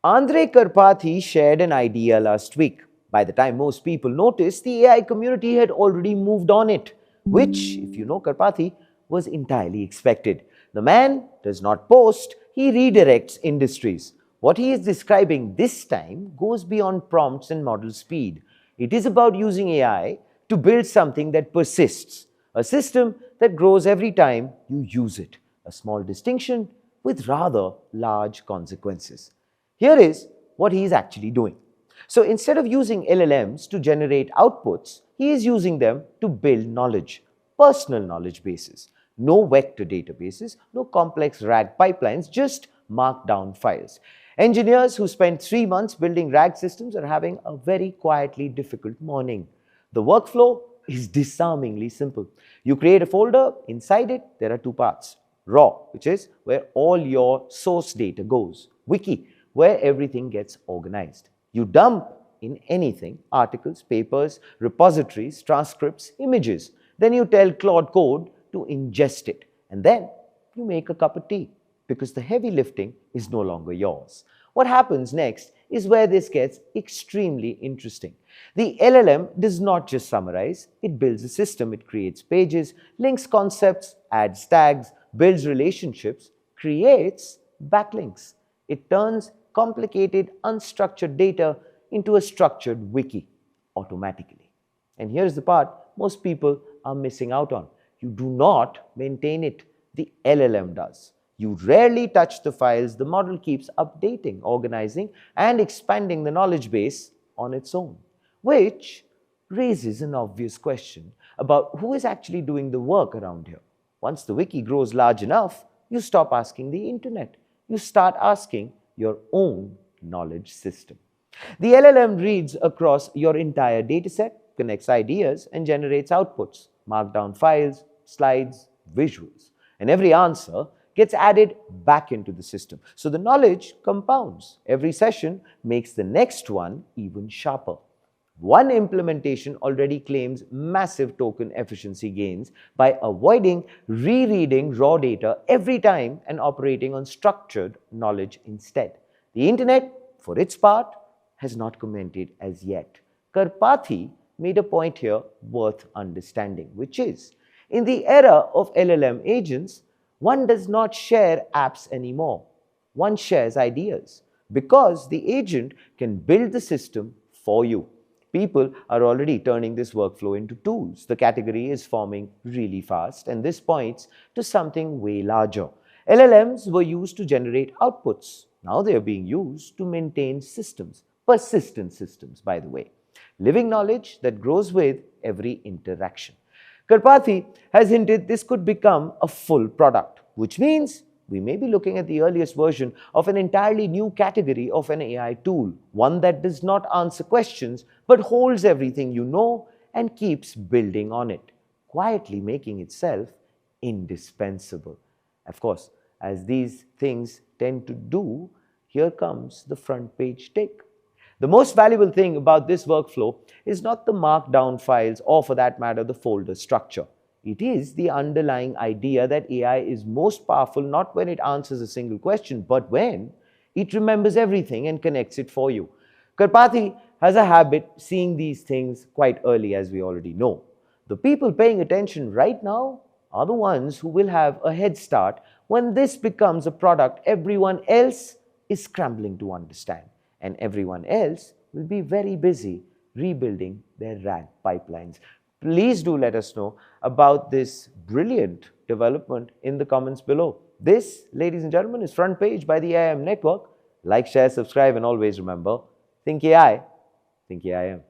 Andrej Karpathy shared an idea last week. By the time most people noticed, the AI community had already moved on it, which, if you know Karpathy, was entirely expected. The man does not post, he redirects industries. What he is describing this time goes beyond prompts and model speed. It is about using AI to build something that persists, a system that grows every time you use it. A small distinction with rather large consequences. Here is what he is actually doing. So instead of using LLMs to generate outputs, he is using them to build knowledge, personal knowledge bases. No vector databases, no complex RAG pipelines, just markdown files. Engineers who spent 3 months building RAG systems are having a very quietly difficult morning. The workflow is disarmingly simple. You create a folder, inside it there are two parts. Raw, which is where all your source data goes. Wiki, where everything gets organized. You dump in anything, articles, papers, repositories, transcripts, images. Then you tell Claude Code to ingest it. And then you make a cup of tea because the heavy lifting is no longer yours. What happens next is where this gets extremely interesting. The LLM does not just summarize, it builds a system. It creates pages, links concepts, adds tags, builds relationships, creates backlinks. It turns complicated, unstructured data into a structured wiki automatically. And here's the part most people are missing out on. You do not maintain it. The LLM does. You rarely touch the files. The model keeps updating, organizing, and expanding the knowledge base on its own, which raises an obvious question about who is actually doing the work around here. Once the wiki grows large enough, you stop asking the internet. You start asking your own knowledge system. The LLM reads across your entire dataset, connects ideas, and generates outputs, markdown files, slides, visuals. And every answer gets added back into the system. So the knowledge compounds. Every session makes the next one even sharper. One implementation already claims massive token efficiency gains by avoiding rereading raw data every time and operating on structured knowledge instead. The internet, for its part, has not commented as yet. Karpathy made a point here worth understanding, which is, in the era of LLM agents, one does not share apps anymore. One shares ideas because the agent can build the system for you. People are already turning this workflow into tools. The category is forming really fast, and this points to something way larger. LLMs were used to generate outputs. Now they are being used to maintain systems, persistent systems, by the way. Living knowledge that grows with every interaction. Karpathy has hinted this could become a full product, which means we may be looking at the earliest version of an entirely new category of an AI tool, one that does not answer questions but holds everything you know and keeps building on it, quietly making itself indispensable. Of course, as these things tend to do, here comes the front page take. The most valuable thing about this workflow is not the markdown files or, for that matter, the folder structure. It is the underlying idea that AI is most powerful not when it answers a single question, but when it remembers everything and connects it for you. Karpathy has a habit seeing these things quite early, as we already know. The people paying attention right now are the ones who will have a head start when this becomes a product everyone else is scrambling to understand. And everyone else will be very busy rebuilding their RAG pipelines. Please do let us know about this brilliant development in the comments below. This, ladies and gentlemen, is Front Page by the AIM Network. Like, share, subscribe, and always remember, think AI, think AIM.